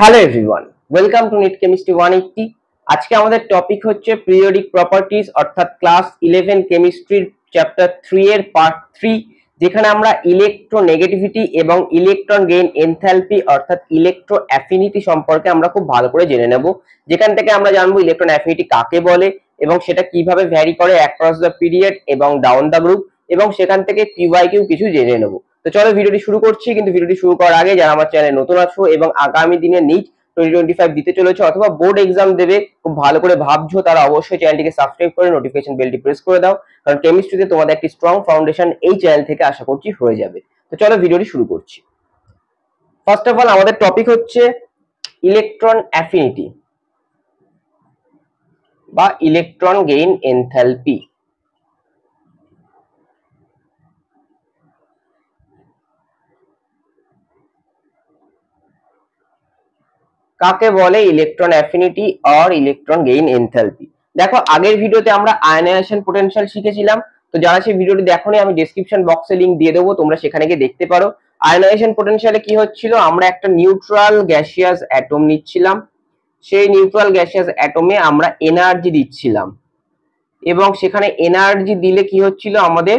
Hello everyone, welcome to NEET chemistry 180। আজকে আমাদের topic হচ্ছে পিরিয়ডিক প্রপার্টিজ অর্থাৎ ক্লাস 11 কেমিস্ট্রির চ্যাপ্টার 3 এর পার্ট 3, যেখানে আমরা ইলেকট্রোনেগেটিভিটি এবং ইলেকট্রন গেইন এনথালপি অর্থাৎ ইলেকট্রো অ্যাফিনিটি সম্পর্কে আমরা খুব ভালো করে জেনে নেব। যেখান থেকে আমরা জানবো ইলেকট্রন অ্যাফিনিটি কাকে বলে এবং সেটা কিভাবে ভ্যারি করে অ্যাক্রস দ্য পিরিয়ড এবং ডাউন দ্য গ্রুপ, এবং সেখান থেকে পিওয়াইকিউ কিছু জেনে নেব। তো চলো ভিডিওটি শুরু করছি, কিন্তু ভিডিওটি শুরু করার আগে যারা আমার চ্যানেলে নতুন আছো এবং আগামী দিনে নিট 2025 দিতে চলেছে অথবা বোর্ড এক্সাম দেবে, খুব ভালো করে ভাবছো, তারা অবশ্যই চ্যানেলটিকে সাবস্ক্রাইব করে নোটিফিকেশন বেলটি প্রেস করে দাও, কারণ কেমিস্ট্রিতে তোমাদের একটি স্ট্রং ফাউন্ডেশন এই চ্যানেল থেকে আশা করছি হয়ে যাবে। তো চলো ভিডিওটি শুরু করছি। ফার্স্ট অফ অল আমাদের টপিক হচ্ছে ইলেকট্রন অ্যাফিনিটি বা ইলেকট্রন গেইন এনথালপি। কাকে বলে electron affinity or electron gain enthalpy? দেখো, আগের ভিডিওতে আমরা আয়নাইজেশন পোটেনশিয়াল শিখেছিলাম। তো যারা সেই ভিডিওটি দেখোনি, আমি ডেসক্রিপশন বক্সে লিংক দিয়ে দেবো, তোমরা সেখানে গিয়ে দেখতে পারো। আয়নাইজেশন পোটেনশিয়ালে কি হচ্ছিল, আমরা একটা নিউট্রাল গ্যাসিয়াস অ্যাটম নিচ্ছিলাম, সেই নিউট্রাল গ্যাসিয়াস অ্যাটমে আমরা এনার্জি দিচ্ছিলাম, এবং সেখানে এনার্জি দিলে কি হচ্ছিল, আমাদের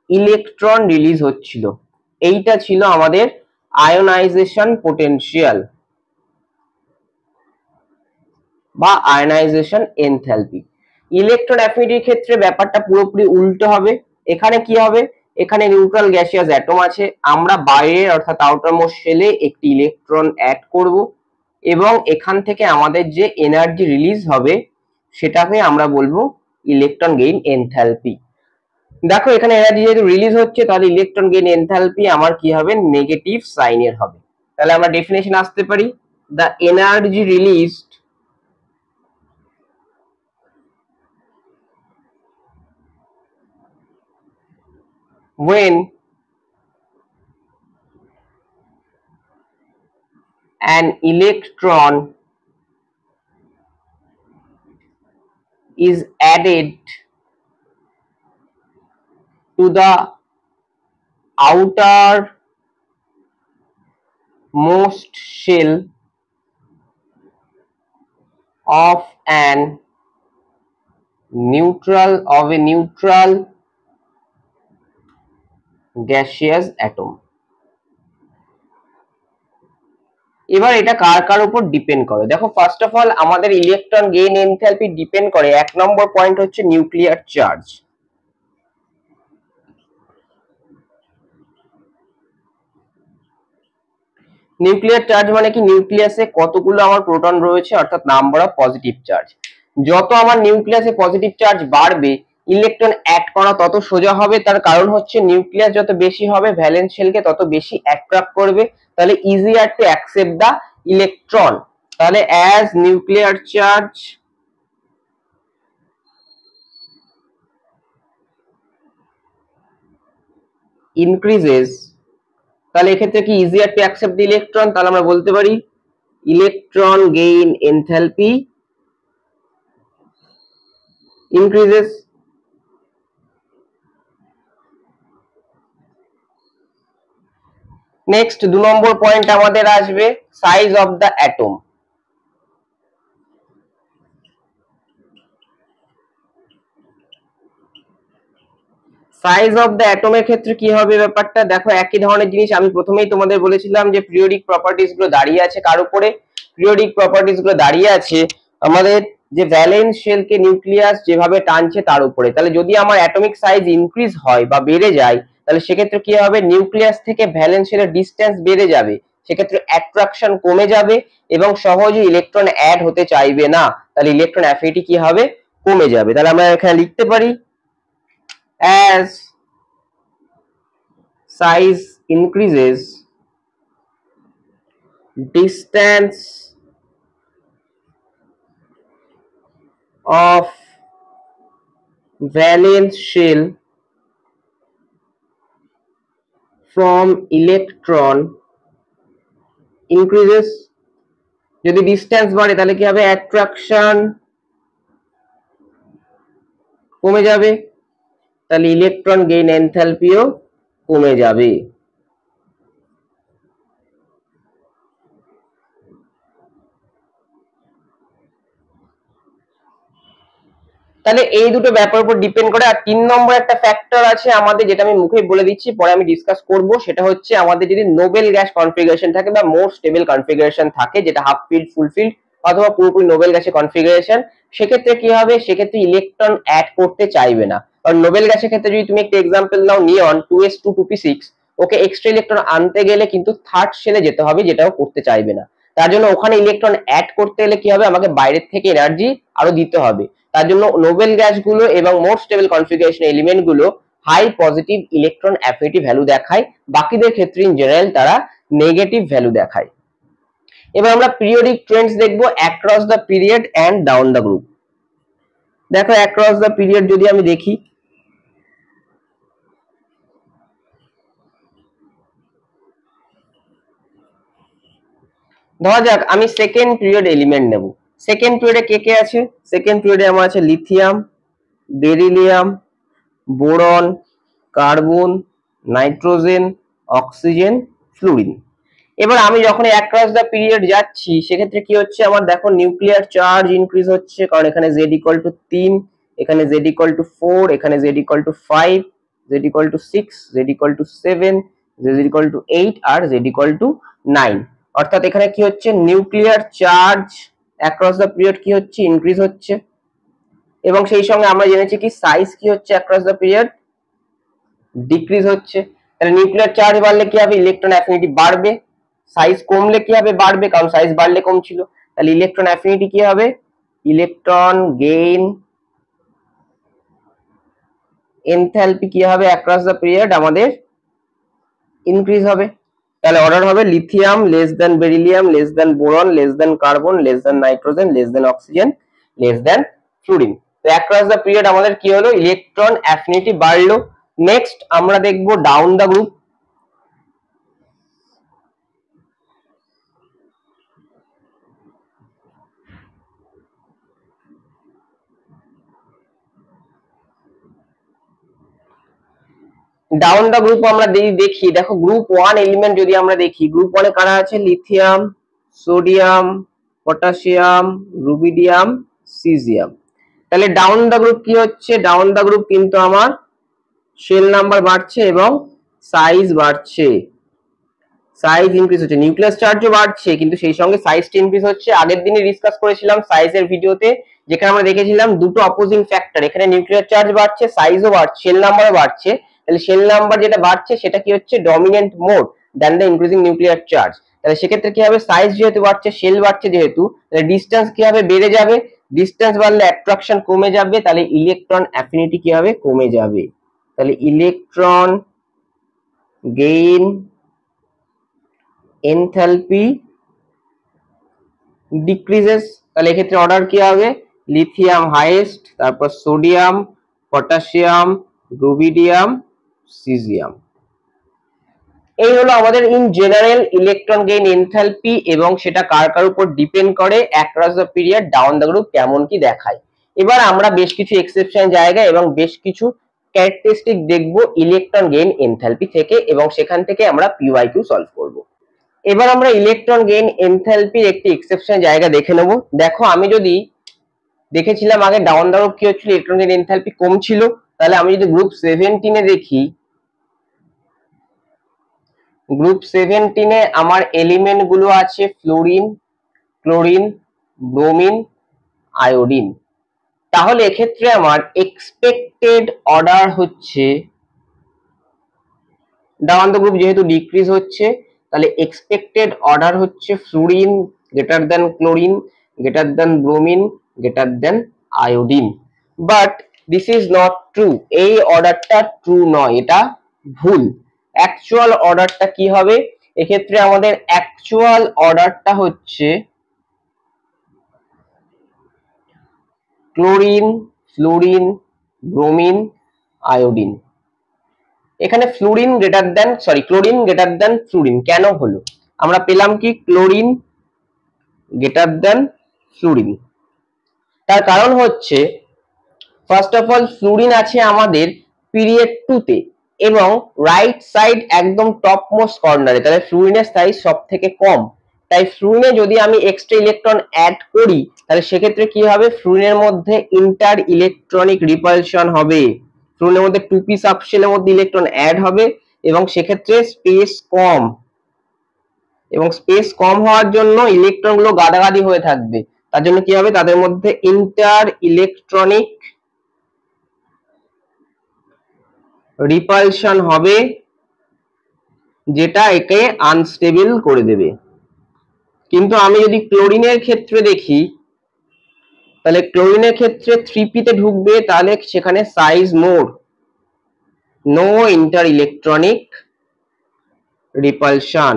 ইলেকট্রন রিলিজ হচ্ছিল। এইটা ছিল আমাদের আয়নাইজেশন পোটেনশিয়াল বা আয়নাইজেশন এনথালপি। ইলেকট্রন অ্যাফিনিটির ক্ষেত্রে ব্যাপারটা পুরোপুরি উল্টো হবে। এখানে কি হবে, এখানে নিউট্রাল গ্যাসিয়াস অ্যাটম আছে, আমরা বাইরের অর্থাৎ আউটার মোস্ট শেলে একটি ইলেকট্রন অ্যাড করব, এবং এখান থেকে আমাদের যে এনার্জি রিলিজ হবে সেটাকে আমরা বলবো ইলেকট্রন গেইন এনথালপি। দেখো, এখানে এনার্জি যেহেতু রিলিজ হচ্ছে, তাহলে ইলেকট্রন গেইন এনথালপি আমার কি হবে, নেগেটিভ সাইনের হবে। তাহলে আমরা ডেফিনেশন আসতে পারি, the energy released when an electron is added to the outermost shell of a neutral gaseous atom। এবার এটা কার কার উপর ডিপেন্ড করে? দেখো, ফার্স্ট অফ অল আমাদের ইলেকট্রন গেইন এনথালপি ডিপেন্ড করে, এক নম্বর পয়েন্ট হচ্ছে নিউক্লিয়ার চার্জ। নিউক্লিয়ার চার্জ মানে কি, নিউক্লিয়াসে কতগুলো আমার প্রোটন রয়েছে, অর্থাৎ নাম্বার অফ পজিটিভ চার্জ। যত আমার নিউক্লিয়াসে পজিটিভ চার্জ বাড়বে, ইলেকট্রন অ্যাড করা তত সোজা হবে। তার কারণ হচ্ছে নিউক্লিয়াস যত বেশি হবে, ভ্যালেন্স শেলকে তত বেশি অ্যাট্রাক্ট করবে, তাহলে easier to accept the electron. তাহলে অ্যাজ নিউক্লিয়ার চার্জ ইনক্রিজেস, তাহলে এক্ষেত্রে কি easier to accept the electron, তাহলে আমরা বলতে পারি electron gain enthalpy increases। Next 2 number point আমাদের আসবে size of the atom. Size of the অ্যাটমের ক্ষেত্রে কি হবে ব্যাপারটা, দেখো একই ধরনের জিনিস আমি প্রথমেই তোমাদের বলেছিলাম যে পিরিয়ডিক প্রপার্টিজ গুলো দাঁড়িয়ে আছে কার উপরে, পিরিয়ডিক প্রপার্টিজ গুলো দাঁড়িয়ে আছে আমাদের যে ভ্যালেন্স শেলকে নিউক্লিয়াস যেভাবে টানছে তার উপরে। তাহলে যদি আমার অ্যাটমিক সাইজ ইনক্রিজ হয় বা বেড়ে যায়, তাহলে সেক্ষেত্রে কি হবে, নিউক্লিয়াস থেকে ভ্যালেন্স শেলের ডিসটেন্স বেড়ে যাবে, সেক্ষেত্রে অ্যাট্রাকশন কমে যাবে এবং সহজে ইলেকট্রন অ্যাড হতে চাইবে না, তাহলে ইলেকট্রন অ্যাফিনিটি কি হবে, কমে যাবে। তাহলে আমরা এখানে লিখতে পারি as size increases, distance of valence shell from electron increases। যদি ডিসটেন্স বাড়ে তাহলে কি হবে, অ্যাট্রাকশন কমে যাবে, তাহলে ইলেকট্রন গেইন এনথালপিও কমে যাবে। তাহলে এই দুটো ব্যাপারের উপর ডিপেন্ড করে। আর 3 নম্বর একটা ফ্যাক্টর আছে আমাদের, যেটা আমি মুখে বলে দিচ্ছি, পরে আমি ডিসকাস করব। সেটা হচ্ছে আমাদের যদি নোবেল গ্যাস কনফিগারেশন থাকে বা মোর স্টেবল কনফিগারেশন থাকে, যেটা হাফ ফিল্ড, ফুল ফিল্ড অথবা পুরোপুরি নোবেল গ্যাসের কনফিগারেশন, সেক্ষেত্রে কি হবে, সেক্ষেত্রে ইলেকট্রন অ্যাড করতে চাইবে না। আর নোবেল গ্যাসের ক্ষেত্রে যদি তুমি একটা এক্সাম্পল নাও, নিয়ন 2s2 2p6, ওকে এক্সট্রা ইলেকট্রন আনতে গেলে কিন্তু থার্ড শেলে যেতে হবে, যেটাও করতে চাইবে না। তার জন্য ওখানে ইলেকট্রন অ্যাড করতে গেলে কি হবে, আমাকে বাইরের থেকে এনার্জি আরো দিতে হবে। তার জন্য নোবেল গ্যাসগুলো এবং মোর স্টেবল কনফিগারেশন এলিমেন্ট গুলো high positive electron affinity value দেখায়, বাকিদের ক্ষেত্রে ইন জেনারেল তারা নেগেটিভ ভ্যালু দেখায়। এবার আমরা পিরিয়ডিক ট্রেন্ডস দেখবো across the period and down the group. দেখো অ্যাক্রস দ্য পিরিয়ড যদি আমি দেখি, ধরা যাক আমি সেকেন্ড পিরিয়ড এলিমেন্ট নেব। সেকেন্ড পিরিয়ডে কে কে আছে? সেকেন্ড পিরিয়ডে আমার আছে lithium, beryllium, boron, carbon, nitrogen, oxygen, fluorine. এবার আমি যখন অ্যাক্রস দ্য পিরিয়ড যাচ্ছি, সেক্ষেত্রে কি হচ্ছে আমার, দেখো নিউক্লিয়ার চার্জ ইনক্রিজ হচ্ছে, কারণ এখানে z ইকুয়াল টু 3, এখানে z ইকুয়াল টু 4, এখানে z equal to 5, z equal to 6, z equal to 7, z equal to 8 আর z ইকুয়াল টু 9। অর্থাৎ এখানে কি হচ্ছে, nuclear charge across the period কি হচ্ছে, ইনক্রিজ হচ্ছে। এবং সেই সঙ্গে আমরা জেনেছি কি সাইজ কি হচ্ছে অ্যাক্রস দ্য পিরিয়ড, ডিক্রিজ হচ্ছে। তাহলে নিউক্লিয়ার চার্জ বাড়লে কি হবে, ইলেকট্রন অ্যাফিনিটি বাড়বে। সাইজ কমলে কি হবে, বাড়বে, কারণ সাইজ বাড়লে কমছিল। তাহলে ইলেকট্রন অ্যাফিনিটি কি হবে, ইলেকট্রন গেইন এনথালপি কি হবে অ্যাক্রস দ্য পিরিয়ড আমাদের ইনক্রিজ হবে। তাহলে অর্ডার হবে lithium less than beryllium less than boron less than carbon less than nitrogen less than oxygen less than fluorine. তো অ্যাক্রস দ্য পিরিয়ড আমাদের কি হলো, ইলেকট্রন অ্যাফিনিটি বাড়লো। নেক্সট আমরা দেখবো down the group. Down the group আমরা দেখি, দেখো গ্রুপ 1 এলিমেন্ট যদি আমরা দেখি, গ্রুপ 1 এ কারা আছে, lithium, sodium, potassium, rubidium, caesium. তাহলে ডাউন দ্য গ্রুপ কি হচ্ছে, ডাউন দ্য গ্রুপ কিন্তু আমার শেল নাম্বার বাড়ছে এবং সাইজ বাড়ছে, সাইজ ইনক্রিজ হচ্ছে, নিউক্লিয়াস চার্জও বাড়ছে, কিন্তু সেই সঙ্গে সাইজটা ইনক্রিজ হচ্ছে। আগের দিনে ডিসকাস করেছিলাম সাইজের ভিডিওতে, যেখানে আমরা দেখেছিলাম দুটো অপোজিং ফ্যাক্টর, এখানে নিউক্লিয়ার চার্জ বাড়ছে, সাইজও বাড়ছে, শেল নাম্বারও বাড়ছে। তাহলে শেল নাম্বার যেটা বাড়ছে সেটা কি হচ্ছে, dominant mode than the increasing nuclear charge. তাহলে সেক্ষেত্রে কি হবে, সাইজ যেহেতু বাড়ছে, শেল বাড়ছে যেহেতু, তাহলে ডিস্টেন্স কি হবে, বেড়ে যাবে। ডিস্টেন্স বাড়লে অ্যাট্রাকশন কমে যাবে, তাহলে ইলেকট্রন অ্যাফিনিটি কি হবে, কমে যাবে। তাহলে ইলেকট্রন গেইন এনথালপি ডিক্রিজেস। তাহলে এক্ষেত্রে অর্ডার কি হবে, লিথিয়াম হাইয়েস্ট, তারপর সোডিয়াম, পটাশিয়াম, রুবিডিয়াম, সিজিয়াম। এই হলো আমাদের in general electron gain enthalpy, এবং সেটা কার কার উপর ডিপেন্ড করে, across the period down the group কেমন কি দেখায়। এবার আমরা বেশ কিছু এক্সেপশন জায়গা এবং বেশ কিছু ক্যারেক্টারিস্টিক দেখবো ইলেকট্রন গেইন এনথালপি থেকে, এবং সেখান থেকে আমরা পিওয়াইকিউ সলভ করব। এবার আমরা ইলেকট্রন গেইন এনথালপির একটি এক্সেপশন জায়গা দেখে নেব। দেখো আমি যদি দেখেছিলাম আগে ডাউন দ্য গ্রুপ কি হচ্ছিল, ইলেকট্রন গেইন এনথালপি কম ছিল। তাহলে আমি যদি গ্রুপ 17 এ দেখি, গ্রুপ 17 এ আমার এলিমেন্ট গুলো আছে ফ্লোরিন, ক্লোরিন, ব্রোমিন, আয়োডিন। তাহলে এক্ষেত্রে আমার এক্সপেক্টেড অর্ডার হচ্ছে, ডাউন দ্য গ্রুপ যেহেতু ডিক্রিজ হচ্ছে, তাহলে এক্সপেক্টেড অর্ডার হচ্ছে fluorine greater than chlorine greater than bromine greater than iodine. But this is not true, এই অর্ডারটা ট্রু নয়, এটা ভুল। অ্যাকচুয়াল অর্ডারটা কি হবে, এক্ষেত্রে আমাদের অ্যাকচুয়াল অর্ডারটা হচ্ছে ক্লোরিন, ফ্লোরিন, ব্রোমিন, আয়োডিন। এখানে fluorine greater than chlorine greater than fluorine কেন হলো, আমরা পেলাম কি ক্লোরিন গ্রেটার দেন ফ্লুরিন। তার কারণ হচ্ছে ফার্স্ট অফ অল ফ্লুরিন আছে আমাদের পিরিয়ড 2 তে এবং রাইট সাইড একদম টপ মোস্ট কর্নারে, তাহলে ফ্লুরিনের সাইজ সব থেকে কম। তাই ফ্লুরিনে যদি আমি এক্সট্রা ইলেকট্রন অ্যাড করি তাহলে সেক্ষেত্রে কি হবে, ফ্লুরিনের মধ্যে ইন্টার ইলেকট্রনিক রিপালশন হবে, ফ্লুরিনের মধ্যে 2p সাবশেলের মধ্যে ইলেকট্রন অ্যাড হবে এবং সেক্ষেত্রে স্পেস কম, এবং স্পেস কম হওয়ার জন্য ইলেকট্রন গুলো গাদাগাদি হয়ে থাকবে, তার জন্য কি হবে, তাদের মধ্যে ইন্টার ইলেকট্রনিক রিপালশন হবে, যেটা একে আনস্টেবল করে দেবে। কিন্তু আমি যদি ক্লোরিনের ক্ষেত্রে দেখি তাহলে ক্লোরিনের ক্ষেত্রে 3p তে ঢুকবে, তাহলে সেখানে size more, no inter electronic repulsion.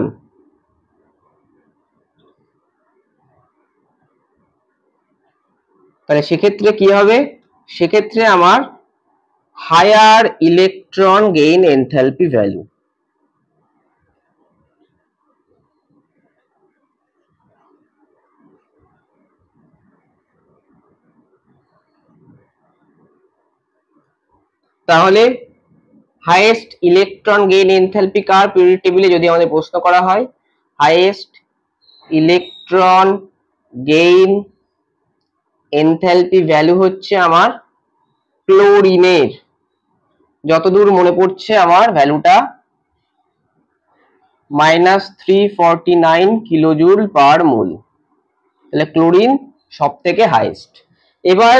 তাহলে সেক্ষেত্রে কি হবে, সেক্ষেত্রে আমার higher electron gain enthalpy value. তাহলে হাইয়েস্ট ইলেকট্রন গেইন এনথালপি কার পিরিয়ডিক টেবিলে যদি আমাদের প্রশ্ন করা হয়, highest electron gain enthalpy value হচ্ছে আমার ক্লোরিনের, যতদূর মনে পড়ছে আমার ভ্যালুটা -349 কিলোজুল পার মোল। তাহলে ক্লোরিন সব থেকে হাইয়েস্ট। এবার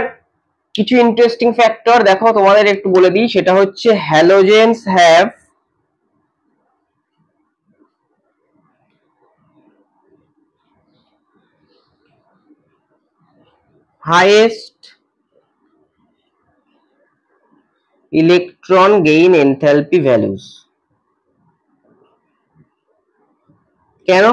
কিছু ইন্টারেস্টিং ফ্যাক্টর দেখো তোমাদের একটু বলে দিই, সেটা হচ্ছে হ্যালোজেনস have highest electron gain enthalpy values। কেন?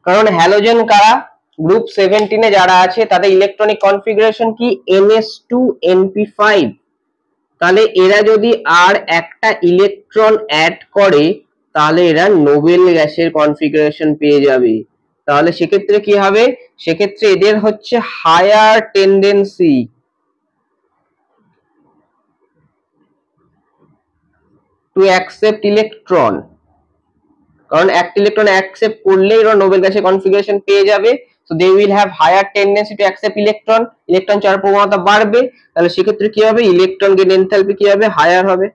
কারণ হ্যালোজেন কারা, গ্রুপ 17 এ যারা আছে তাদের ইলেকট্রনিক কনফিগারেশন কি, ns2np5। তাহলে এরা যদি আর একটা ইলেকট্রন অ্যাড করে তাহলে এরা নোবেল গ্যাসের কনফিগারেশন পেয়ে যাবে। তাহলে সেক্ষেত্রে কি হবে, সেক্ষেত্রে এদের হচ্ছে higher tendency to accept electron, কারণ একটা ইলেকট্রন অ্যাকসেপ্ট করলে এরা নোবেল গ্যাসের কনফিগারেশন পেয়ে যাবে। So they will have higher tendency to accept electron, electron চাওয়ার প্রবণতা বাড়বে, তাহলে সেক্ষেত্রে কি হবে, ইলেকট্রন গেইন এনথালপি কি হবে, হায়ার হবে।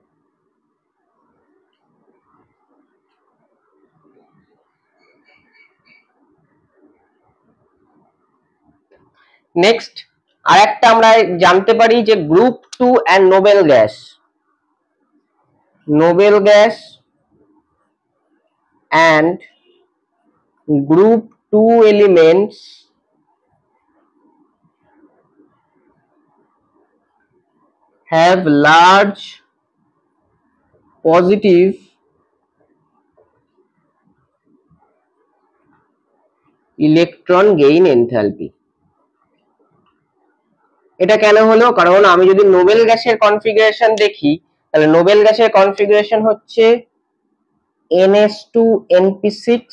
নেক্সট আরেকটা আমরা জানতে পারি যে group 2 and noble gas, noble gas and group 2 elements have large positive electron gain enthalpy। এটা কেন হলো, কারণ আমি যদি নোবেল গ্যাসের কনফিগারেশন দেখি তাহলে নোবেল গ্যাসের কনফিগারেশন হচ্ছে ns2np6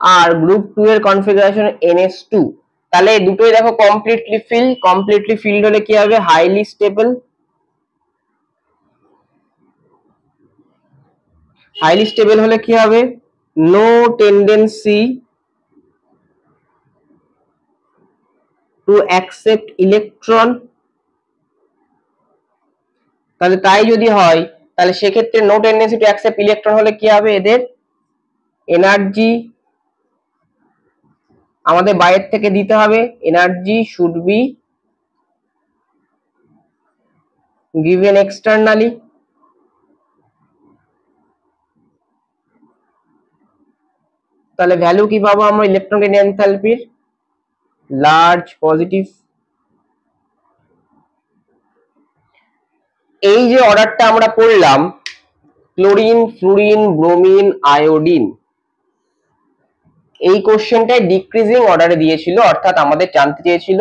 আর গ্রুপ 2 এর কনফিগারেশন ns2। তাহলে এই দুটোই দেখো কমপ্লিটলি ফিল্ড হলে কি হবে, হাইলি স্টেবল, হাইলি স্টেবল হলে কি হবে, no tendency to accept electron. তাহলে তাই যদি হয় তাহলে সেক্ষেত্রে no tendency to accept electron হলে কি হবে, এদের এনার্জি আমাদের বাইরে থেকে দিতে হবে, energy should be given externally. তাহলে ভ্যালু কি পাবো আমরা ইলেকট্রন গেইন এনথালপির, লার্জ পজিটিভ। এই যে অর্ডারটা আমরা পড়লাম, ক্লোরিন, ফ্লুরিন, ব্রোমিন, আয়োডিন, এই কোশ্চেনটাই ডিক্রিজিং অর্ডারে দিয়েছিল, অর্থাৎ আমাদের জানতে চেয়েছিল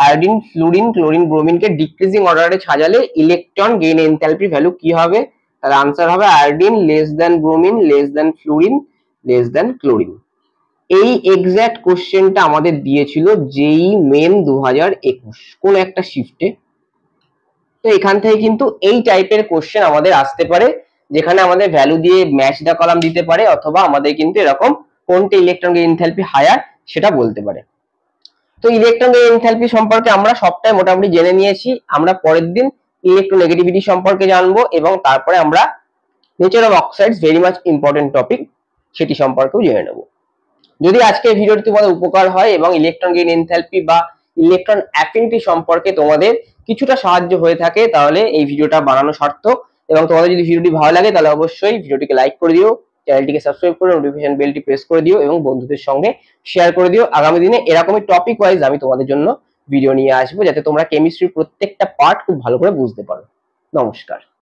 আয়োডিন, ফ্লুরিন, ক্লোরিন, ব্রোমিনকে ডিক্রিজিং অর্ডারে সাজালে ইলেকট্রন গেইন এনথালপি ভ্যালু কি হবে। তার আনসার হবে iodine less than bromine less than fluorine less than chlorine. এই এক্সাক্ট কোশ্চেনটা আমাদের দিয়েছিল জেই মেন 2021 কোন একটা শিফটে। তো এখান থেকে কিন্তু এই টাইপের কোশ্চেন আমাদের আসতে পারে, যেখানে আমাদের ভ্যালু দিয়ে ম্যাচ দা কলাম দিতে পারে, অথবা আমাদের কিন্তু এরকম কোনটা ইলেকট্রন গেইন এনথালপি হায়ার সেটা বলতে পারে। তো ইলেকট্রন গেইন এনথালপি সম্পর্কে আমরা সবটাই মোটামুটি জেনে নিয়েছি। আমরা পরের দিন ইলেকট্রোনেগেটিভিটি সম্পর্কে জানবো এবং তারপরে আমরা nature of oxides very much important topic সেটি সম্পর্কেও জেনে নেব। যদি আজকের ভিডিওটি তোমাদের উপকার হয় এবং ইলেকট্রন গেইন এনথালপি বা ইলেকট্রন অ্যাফিনিটি সম্পর্কে তোমাদের কিছুটা সাহায্য হয়ে থাকে তাহলে এই ভিডিওটা বানানো সার্থক। এবং তোমাদের যদি ভিডিওটি ভালো লাগে তাহলে অবশ্যই ভিডিওটিকে লাইক করে দিও, চ্যানেলটিকে সাবস্ক্রাইব করে নোটিফিকেশন বেলটি প্রেস করে দিও এবং বন্ধুদের সঙ্গে শেয়ার করে দিও। আগামী দিনে এরকমই টপিক ওয়াইজ আমি তোমাদের জন্য ভিডিও নিয়ে আসবো যাতে তোমরা কেমিস্ট্রির প্রত্যেকটা পার্ট খুব ভালো করে বুঝতে পারো। নমস্কার।